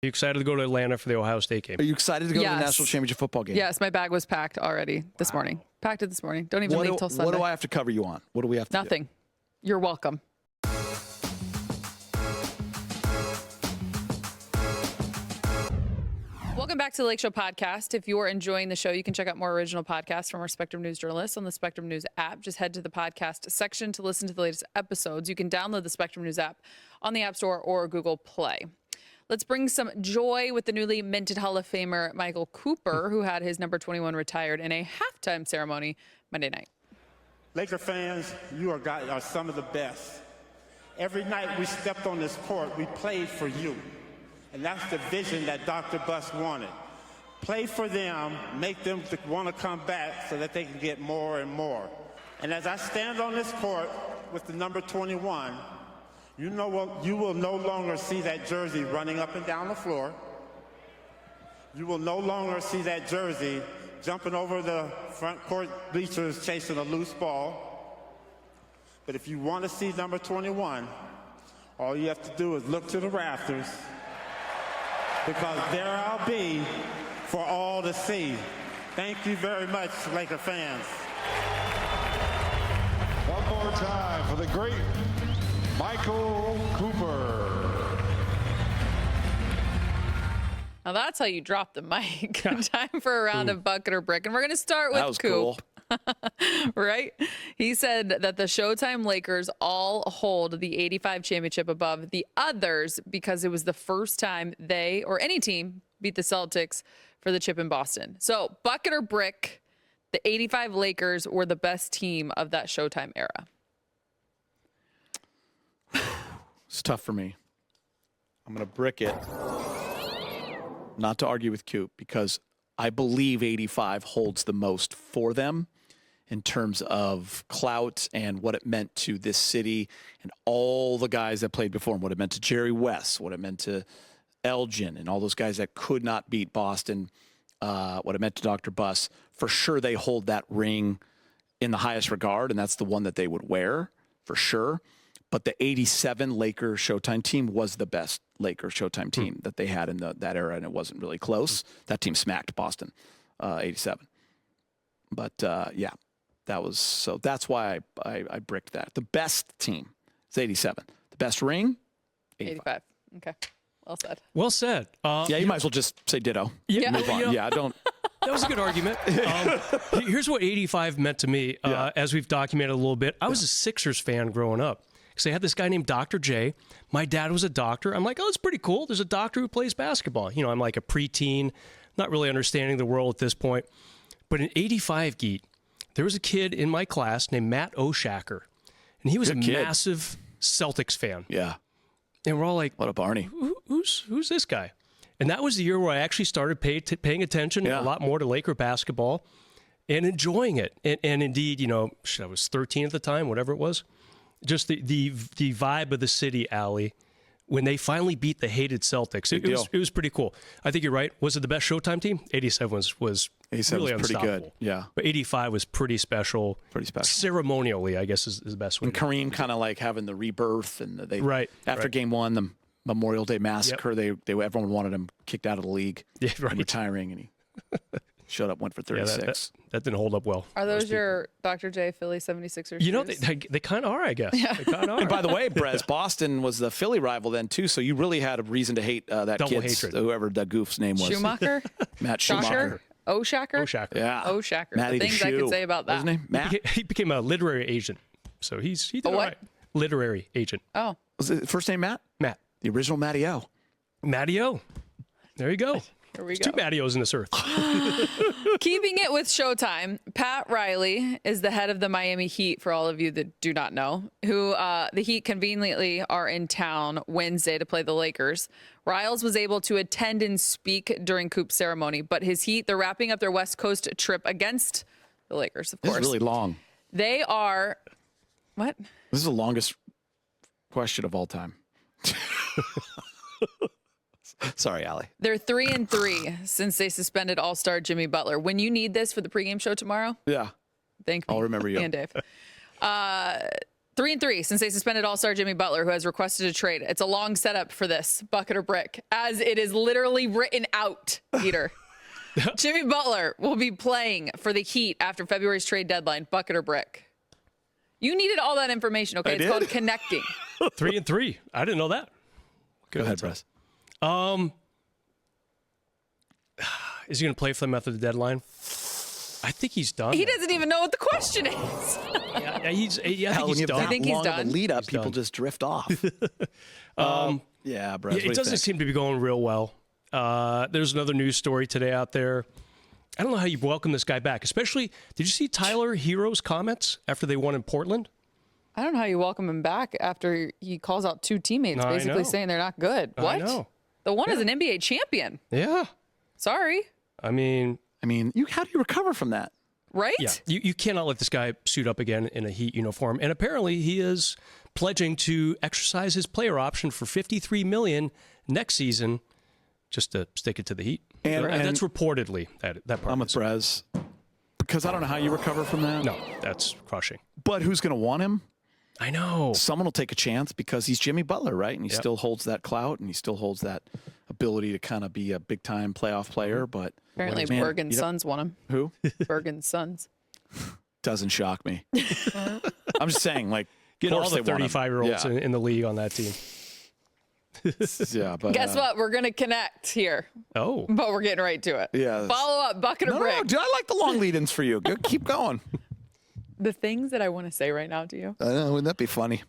You excited to go to Atlanta for the Ohio State game? Are you excited to go to the Yes. national championship football game? Yes, my bag was packed already this morning. Packed it this morning. Don't even leave till Sunday. What do I have to cover you on? What do we have to do? Nothing. You're welcome. Welcome back to the Lakeshow podcast. If you are enjoying the show, you can check out more original podcasts from our Spectrum News journalists on the Spectrum News app. Just head to the podcast section to listen to the latest episodes. You can download the Spectrum News app on the App Store or Google Play. Let's bring some joy with the newly minted Hall of Famer Michael Cooper, who had his number 21 retired in a halftime ceremony Monday night. Laker fans, you are some of the best. Every night we stepped on this court, we played for you. And that's the vision that Dr. Buss wanted. Play for them, make them want to come back so that they can get more and more. And as I stand on this court with the number 21, you will no longer see that jersey running up and down the floor. You will no longer see that jersey jumping over the front court bleachers chasing a loose ball. But if you want to see number 21, all you have to do is look to the rafters, because there I'll be for all to see. Thank you very much, Laker fans. One more time for the great Michael Cooper. Now that's how you drop the mic. Time for a round of bucket or brick. And we're going to start with That was Coop. cool. Right? He said that the Showtime Lakers all hold the 85 championship above the others because it was the first time they or any team beat the Celtics for the chip in Boston. So bucket or brick, the 85 Lakers were the best team of that Showtime era. It's tough for me. I'm going to brick it. Not to argue with Coop, because I believe 85 holds the most for them in terms of clout and what it meant to this city and all the guys that played before him, what it meant to Jerry West, what it meant to Elgin and all those guys that could not beat Boston, what it meant to Dr. Buss. For sure, they hold that ring in the highest regard, and that's the one that they would wear, for sure. But the 87 Lakers Showtime team was the best Lakers Showtime team that they had in that era, and it wasn't really close. That team smacked Boston, 87. But, yeah, that was so. That's why I bricked that. The best team is 87. The best ring, 85. Okay. Well said. Well said. Yeah, you might as well just say ditto. Yeah, Move on. Yeah, don't. That was a good argument. Here's what 85 meant to me, as we've documented a little bit. I was a Sixers fan growing up. Because they had this guy named Dr. J. My dad was a doctor. I'm like, oh, it's pretty cool. There's a doctor who plays basketball. You know, I'm like a preteen, not really understanding the world at this point. But in 85, Geet, there was a kid in my class named Matt O'Shacker. And he was Good kid. Massive Celtics fan. Yeah. And we're all like, What a Barney. who's this guy? And that was the year where I actually started paying attention a lot more to Laker basketball and enjoying it. And indeed, you know, I was 13 at the time, whatever it was. Just the vibe of the city, Allie, when they finally beat the hated Celtics. It was pretty cool. I think you're right. Was it the best Showtime team? 87 was 87 really was pretty unstoppable. good. Yeah. But 85 was pretty special. Pretty special. Ceremonially, I guess is the best way. And Kareem kind of like having the rebirth, and they after game one, the Memorial Day massacre, everyone wanted him kicked out of the league, and retiring, and he showed up, went for 36. That didn't hold up well. Are those your Dr. J Philly 76ers? You know, they kind of are, I guess. Yeah. They kind of are. And by the way, Brez, Boston was the Philly rival then, too, so you really had a reason to hate that Double kid, hatred. whoever that goof's name was. Schumacher? Matt Schumacher. O'Shacker? O'Shacker. Yeah. O'Shacker. Matty The the things I Shoe. could say about that. What's his name? Matt? He became a literary agent. So he did all what? right. Literary agent. Oh. Was his first name Matt? Matt. The original Matty O. Matty O. There you go. Here we There's go. two Matty O's in this earth. Keeping it with Showtime, Pat Riley is the head of the Miami Heat, for all of you that do not know, who the Heat conveniently are in town Wednesday to play the Lakers. Riles was able to attend and speak during Coop's ceremony, but his Heat, they're wrapping up their West Coast trip against the Lakers, of course. This is really long. They are, what? This is the longest question of all time. Sorry, Allie. They're 3-3 since they suspended All-Star Jimmy Butler. When you need this for the pregame show tomorrow, Yeah. thank me. I'll remember you. And Dave. 3-3 since they suspended All-Star Jimmy Butler, who has requested a trade. It's a long setup for this, bucket or brick, as it is literally written out, Peter. Jimmy Butler will be playing for the Heat after February's trade deadline, bucket or brick. You needed all that information, okay? It's called connecting. 3-3. I didn't know that. Go ahead, Bress. Is he going to play for them after the deadline? I think he's done. He doesn't even know what the question is. I think he's done. I think he's long of a done. lead up, He's people done. just drift off. Yeah, Bress. It doesn't seem to be going real well. There's another news story today out there. I don't know how you welcome this guy back, especially, did you see Tyler Hero's comments after they won in Portland? I don't know how you welcome him back after he calls out two teammates, I basically know. saying they're not good. What? I know. The one is an NBA champion. Yeah. Sorry. I mean, how do you recover from that? Right? yeah, you cannot let this guy suit up again in a Heat uniform. And apparently he is pledging to exercise his player option for $53 million next season just to stick it to the Heat. And that's reportedly that part. I'm with Brez because I don't know how you recover from that. No, that's crushing. But who's going to want him? I know. Someone will take a chance because he's Jimmy Butler, right? And he still holds that clout and he still holds that ability to kind of be a big-time playoff player. But Apparently Bergen's sons want him. Who? Bergen's sons. Doesn't shock me. I'm just saying, like, Get all the 35-year-olds yeah. in the league on that team. Yeah, but Guess what? We're going to connect here, Oh. but we're getting right to it. Yeah. Follow up, bucket or No, brick. dude, I like the long lead-ins for you. Keep going. The things that I want to say right now to you. I know, wouldn't that be funny?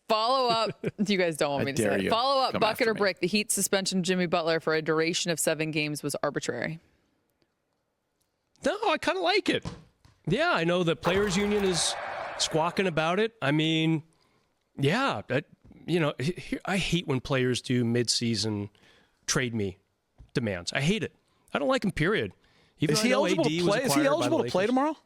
Follow up. You guys don't want me to dare say it. you. Follow up, Come bucket after or me. brick. The Heat suspension of Jimmy Butler for a duration of 7 games was arbitrary. No, I kind of like it. Yeah, I know the players' union is squawking about it. I mean, yeah, I hate when players do mid-season trade me demands. I hate it. I don't like them, period. Even Is though I he know eligible AD to was play? Is he acquired by eligible the to play Lakers. tomorrow?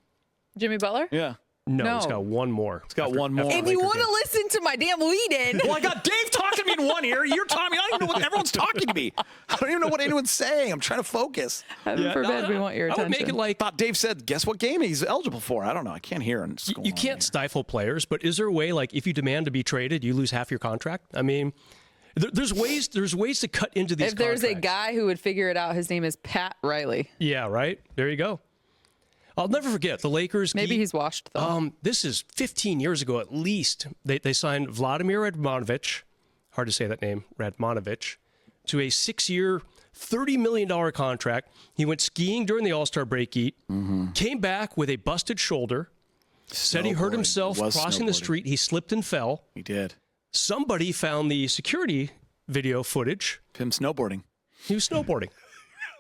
Jimmy Butler? Yeah. No, he's No. got one more. He's got one more. If you want to listen to my damn lead-in. Well, I got Dave talking to me in one ear. You're talking to me. I don't even know what everyone's talking to me. I don't even know what anyone's saying. I'm trying to focus. Heaven forbid we want your I attention. would make it like Thought Dave said, guess what game he's eligible for? I don't know. I can't hear. you can't stifle players, but is there a way, like, if you demand to be traded, you lose half your contract? I mean, there's ways to cut into these if there's a contracts. guy who would figure it out, his name is Pat Riley. Yeah, right? There you go. I'll never forget the Lakers. Maybe he's washed, though. This is 15 years ago at least. They signed Vladimir Radmanovich, hard to say that name, Radmanovich, to a 6-year, $30 million contract. He went skiing during the All-Star break came back with a busted shoulder, said he hurt himself crossing the street. He slipped and fell. He did. Somebody found the security video footage. Him snowboarding. He was snowboarding.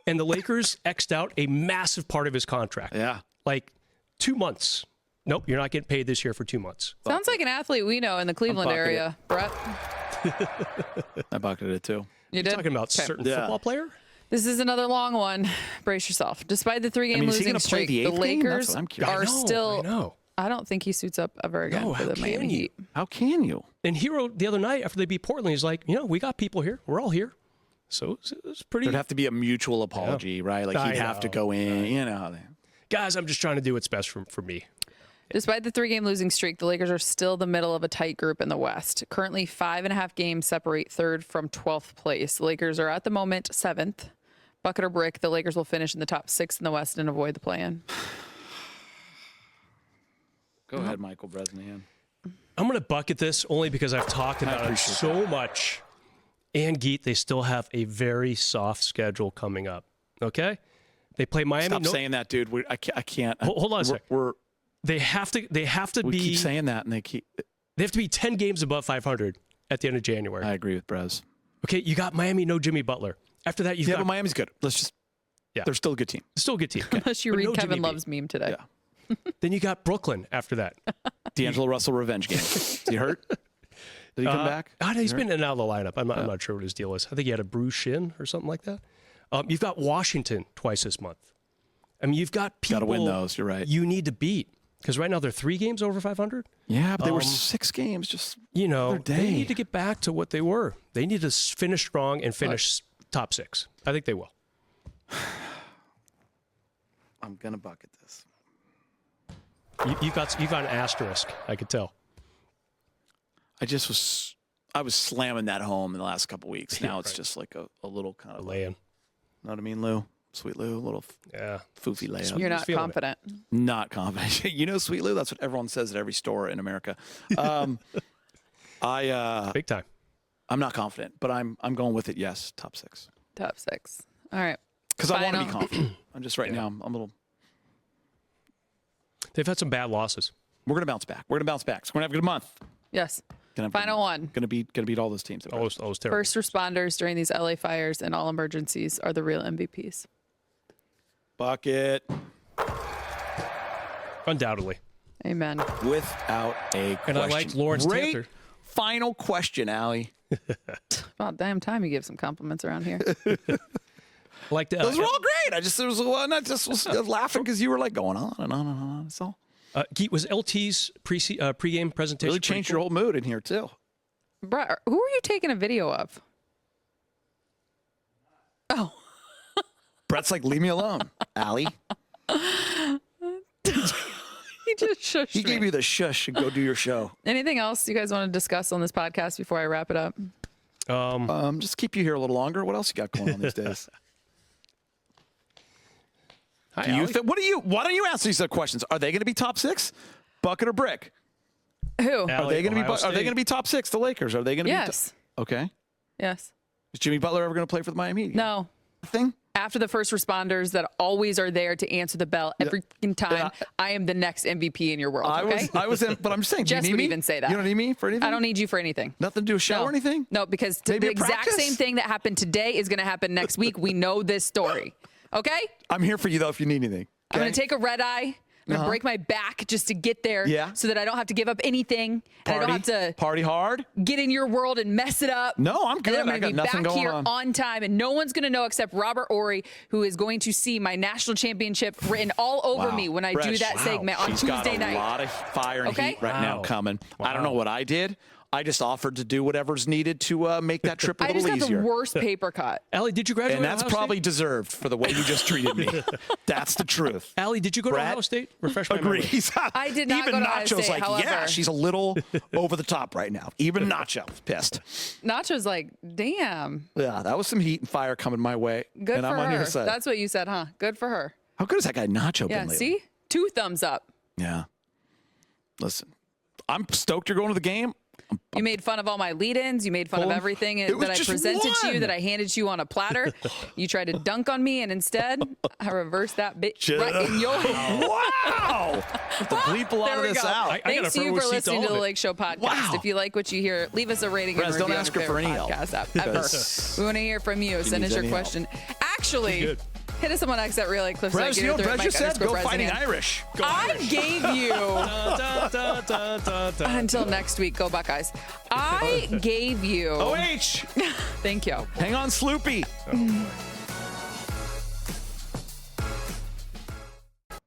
And the Lakers X'd out a massive part of his contract. Yeah. Like 2 months. Nope, you're not getting paid this year for 2 months. Sounds like an athlete we know in the Cleveland bucketed. area, Brett. I bucketed it too. You did? Talking about Okay. certain Yeah. football player? This is another long one. Brace yourself. Despite the 3-game is he losing gonna play streak, the the eighth game? That's Lakers what I'm curious. are still. I know. I don't think he suits up ever again No, for how the can Miami you? Heat. How can you? And Hero, the other night after they beat Portland, he's like, we got people here. We're all here. So it's pretty. There'd have to be a mutual apology, right? Like I he'd have to know. go in, Guys, I'm just trying to do what's best for me. Despite the 3-game losing streak, the Lakers are still the middle of a tight group in the West. Currently, 5.5 games separate third from 12th place. The Lakers are at the moment 7th. Bucket or brick, the Lakers will finish in the top 6 in the West and avoid the play-in. Go ahead, Michael Bresnahan. I'm going to bucket this only because I've talked about it so much. And Geet, they still have a very soft schedule coming up. Okay? They play Miami. Stop saying that, dude. I can't. Hold on a sec. We're They have to we be. keep saying that, and they They have to be 10 games above 500 at the end of January. I agree with Brez. Okay, you got Miami, no Jimmy Butler. After that, you've Yeah, got but Miami's good. They're still a good team. still a good team. Unless you But read no Kevin Jimmy B. Love's meme today. Yeah. Then you got Brooklyn after that. D'Angelo Russell revenge game. Is he hurt? Did he come back? He's been in and out of the lineup. I'm not sure what his deal is. I think he had a bruised shin or something like that. You've got Washington twice this month. I mean, you've got people. Got to win those. You're right. You need to beat because right now they're 3 games over 500. Yeah, but they were 6 games. Just They day. need to get back to what they were. They need to finish strong and finish top 6. I think they will. I'm gonna bucket this. You got an asterisk. I could tell. I was slamming that home in the last couple weeks. Now it's just like a little kind of Laying. Know what I mean, Lou? Sweet Lou, a little foofy layup. You're not confident. Not confident. You know, Sweet Lou. That's what everyone says at every store in America. Big time. I'm not confident, but I'm going with it. Yes, top 6. Top 6. All right. Because I want to be confident. I'm just now. I'm a little. They've had some bad losses. We're gonna bounce back. So we're gonna have a good month. Yes. Final one. Gonna beat all those teams. All those terrible. First responders during these LA fires and all emergencies are the real MVPs. Bucket. Undoubtedly. Amen. Without a question. And I like Lawrence Great Taylor. Final question, Allie. About damn time you give some compliments around here. Like the, Those were all great. I just was laughing because you were like going on and on and on. That's all. Was LT's pregame presentation Really changed your whole mood in here too. Brett, who are you taking a video of? Oh. Brett's like, leave me alone, Allie. He just shushed He gave me. you the shush and go do your show. Anything else you guys want to discuss on this podcast before I wrap it up? Just keep you here a little longer. What else you got going on these days? Hi, Why Allie. don't you answer these questions? Are they going to be top 6, bucket or brick? Who? Allie, Are they going to be? Ohio Are they State. going to be top 6? The Lakers? Are they going to Yes. be? Okay. Yes. Is Jimmy Butler ever going to play for the Miami Heat? No. Thing. After the first responders that always are there to answer the bell every time, I am the next MVP in your world. Okay? I was in, but I'm just saying. Do you Jess need would me? even say that. You don't need me for anything. I don't need you for anything. Nothing to do with show or anything. No, because Maybe the a exact practice? same thing that happened today is going to happen next week. We know this story. Okay? I'm here for you though if you need anything. I'm going to take a red eye. I'm going to break my back just to get there so that I don't have to give up anything. And I don't have to party hard. get in your world and mess it up. No, I'm good. And then I'm I got going to be nothing back going here on. time, and no one's going to know except Robert Ory, who is going to see my national championship written all over me when I do Fresh. that segment on She's Tuesday got night. a lot of fire and heat right now coming. I don't know what I did. I just offered to do whatever's needed to make that trip a I little just got easier. the worst paper cut. Allie, did you graduate? And that's Ohio State? probably deserved for the way you just treated me. That's the truth. Allie, did you go to Brad? Ohio State? Refresh my memory. Agrees. I did not Even go to Ohio Nacho's State, like, however. yeah, she's a little over the top right now. Even Nacho's pissed. Nacho's like, damn, Yeah, that was some heat and fire coming my way. good and for I'm on her. your side. That's what you said, huh? Good for her. How good has that guy Nacho Yeah, been lately? see? 2 thumbs up. Yeah. Listen, I'm stoked you're going to the game. You made fun of all my lead-ins. You made fun of everything It was that I just presented to you, one. that I handed to you on a platter. You tried to dunk on me, and instead, I reversed that bitch right in your Wow! Have to bleep a lot There of we this go. out. I got Thanks a to you front for row seat to listening all to of the it. Lake Show podcast. Wow. If you like what you hear, leave us a rating Brez, and don't review ask on her your for favorite any help. podcast app Because ever. We want to hear from you. Send us needs your any help. question. Actually, Good. hit us up on X at Real Life Cliff. Brez, you know, Brez just said go fighting Irish. I gave you, Da, da, da, da, da. until next week, go Buckeyes. I gave you, OH! thank you. Hang on, Sloopy.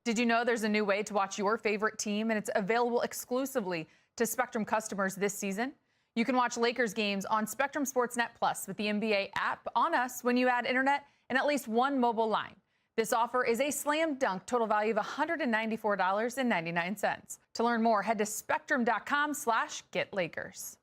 Did you know there's a new way to watch your favorite team, and it's available exclusively to Spectrum customers this season? You can watch Lakers games on Spectrum SportsNet Plus with the NBA app on us when you add internet and at least one mobile line. This offer is a slam dunk total value of $194.99. To learn more, head to spectrum.com/getlakers.